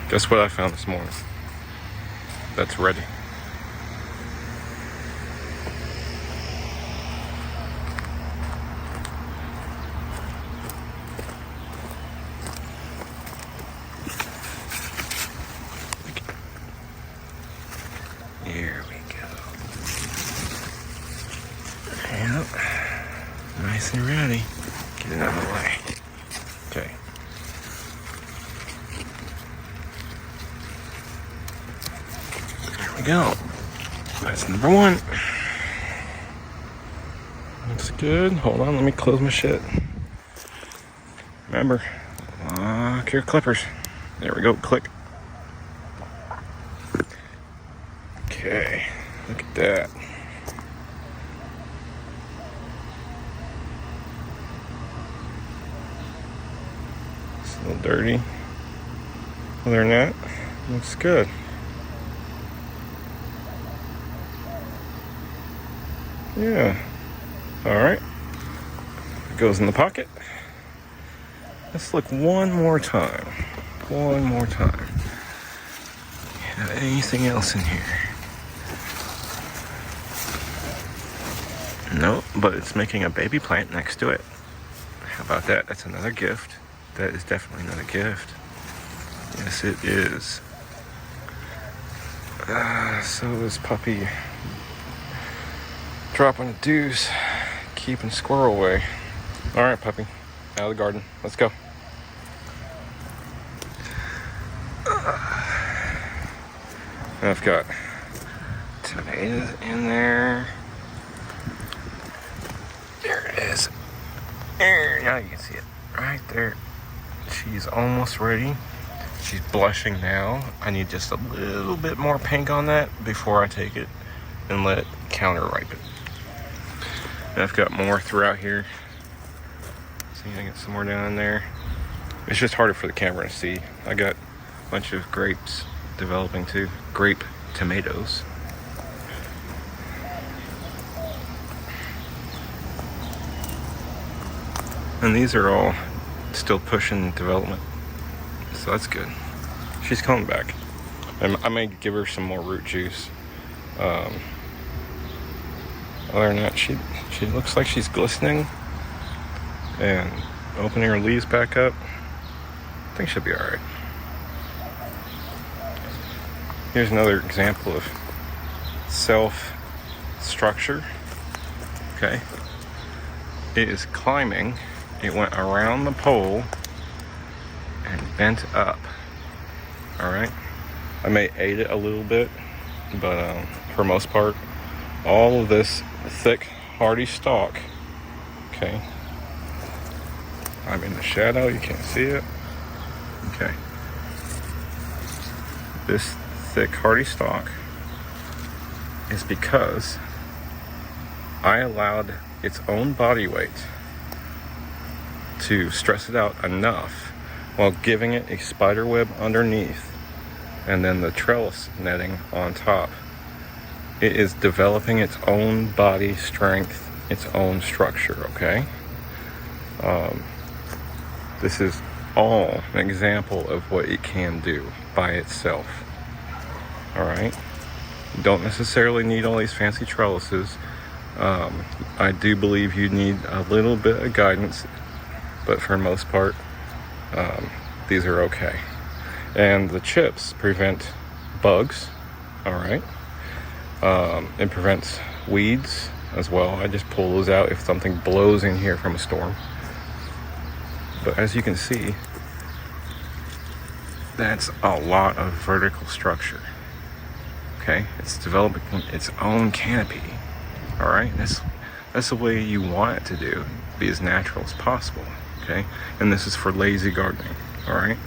Guess what I found this morning? That's ready. Here we go. Yep. Nice and ready. Get it out of the way. Okay. There we go. That's number one. Looks good. Hold on, let me close my shit. Remember, lock your clippers. There we go, click. Okay, look at that. It's a little dirty. Other than that, looks good. Yeah. Alright. It goes in the pocket. Let's look one more time. One more time. Anything else in here? Nope, but it's making a baby plant next to it. How about that? That's another gift. That is definitely another gift. Yes, it is. So this puppy dropping a deuce, keeping squirrel away. All right, puppy, out of the garden. Let's go. I've got tomatoes in there. There it is. There, now you can see it right there. She's almost ready. She's blushing now. I need just a little bit more pink on that before I take it and let it counter ripen. And I've got more throughout here. See, I got some more down in there. It's just harder for the camera to see. I got a bunch of grapes developing too. Grape tomatoes. And these are all still pushing development. So that's good. She's coming back. I may give her some more root juice. Other than that, she looks like she's glistening and opening her leaves back up. I think she'll be alright. Here's another example of self-structure. Okay. It is climbing. It went around the pole and bent up. Alright. I may aid it a little bit, but for most part, all of this thick, hardy stalk. Okay. I'm in the shadow, you can't see it. Okay. This thick, hardy stalk is because I allowed its own body weight to stress it out enough while giving it a spider web underneath and then the trellis netting on top. It is developing its own body strength, its own structure, okay? This is all an example of what it can do by itself. Alright? You don't necessarily need all these fancy trellises. I do believe you need a little bit of guidance, but for the most part, these are okay. And the chips prevent bugs, alright? It prevents weeds as well. I just pull those out if something blows in here from a storm. But as you can see, that's a lot of vertical structure. Okay, it's developing its own canopy. All right, that's the way you want it to do. Be as natural as possible. Okay, and this is for lazy gardening. All right.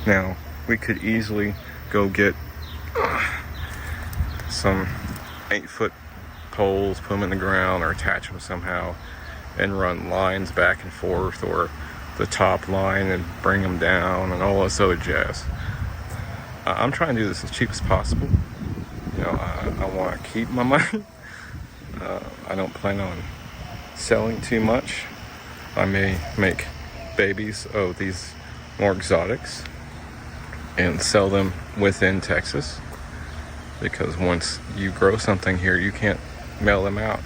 Now we could easily go get some 8-foot poles, put them in the ground, or attach them somehow, and run lines back and forth, or the top line and bring them down, and all this other jazz. I'm trying to do this as cheap as possible. You know, I want to keep my money. I don't plan on selling too much. I may make babies of these more exotics and sell them within Texas, because once you grow something here, you can't mail them out.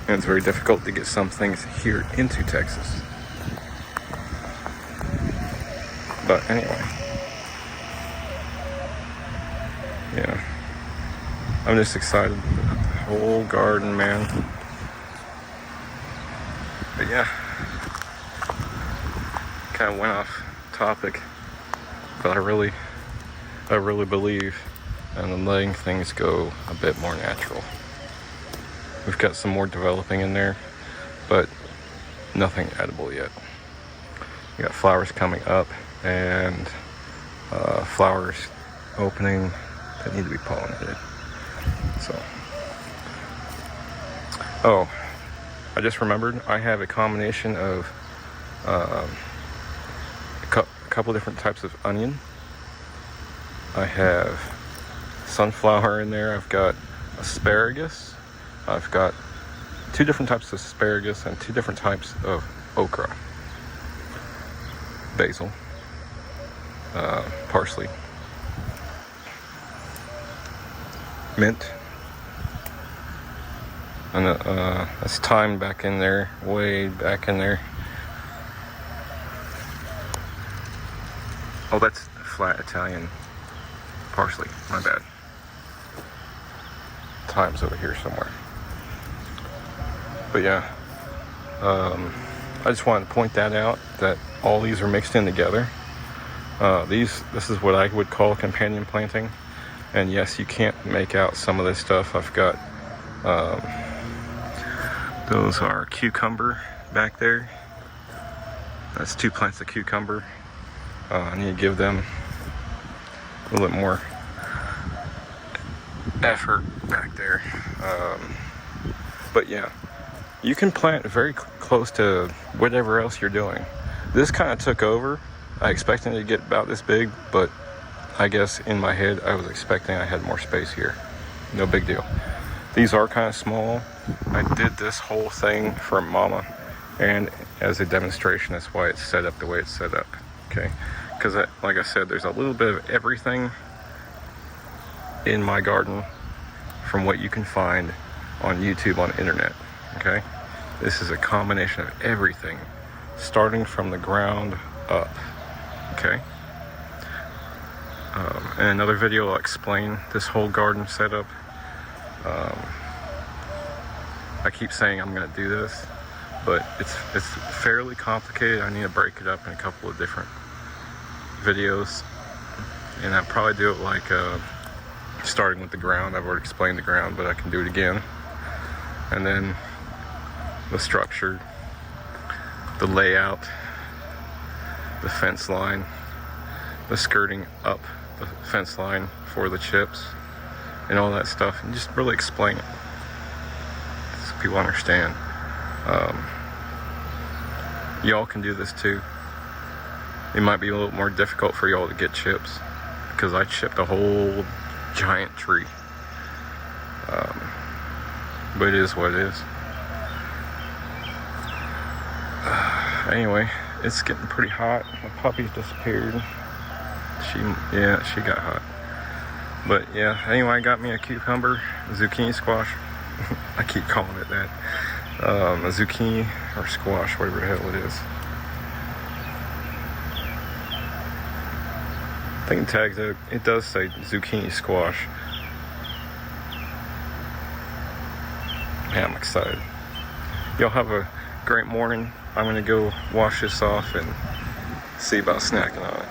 And it's very difficult to get some things here into Texas. But anyway, yeah, I'm just excited about the whole garden, man. But yeah, kind of went off topic, but I really believe in letting things go a bit more natural. We've got some more developing in there, but nothing edible yet. We got flowers coming up and flowers opening that need to be pollinated. So, oh, I just remembered I have a combination of a couple different types of onion. I have sunflower in there. I've got asparagus. I've got 2 different types of asparagus and 2 different types of okra. Basil. Parsley. Mint. And that's thyme back in there. Way back in there. Oh, that's flat Italian parsley. My bad. Thyme's over here somewhere. But yeah, I just wanted to point that out, that all these are mixed in together. This is what I would call companion planting. And yes, you can't make out some of this stuff. I've got, those are cucumber back there. That's 2 plants of cucumber. I need to give them a little bit more effort back there. But yeah, you can plant very close to whatever else you're doing. This kind of took over. I expected it to get about this big, but I guess in my head I was expecting I had more space here. No big deal. These are kind of small. I did this whole thing for Mama, and as a demonstration, that's why it's set up the way it's set up. Okay, because like I said, there's a little bit of everything in my garden from what you can find on YouTube, on the internet. Okay, this is a combination of everything, starting from the ground up. Okay, in another video I'll explain this whole garden setup. I keep saying I'm going to do this, but it's fairly complicated. I need to break it up in a couple of different videos, and I'll probably do it like starting with the ground. I've already explained the ground, but I can do it again. And then the structure, the layout, the fence line, the skirting up the fence line for the chips, and all that stuff, and just really explain it so people understand. Y'all can do this too. It might be a little more difficult for y'all to get chips, because I chipped a whole giant tree. But it is what it is. Anyway, it's getting pretty hot. My puppy's disappeared. She got hot. But yeah, anyway, I got me a cucumber, zucchini squash. I keep calling it that. A zucchini or squash, whatever the hell it is. I think it tags out, it does say zucchini squash. Man, I'm excited. Y'all have a great morning. I'm gonna go wash this off and see about snacking on it.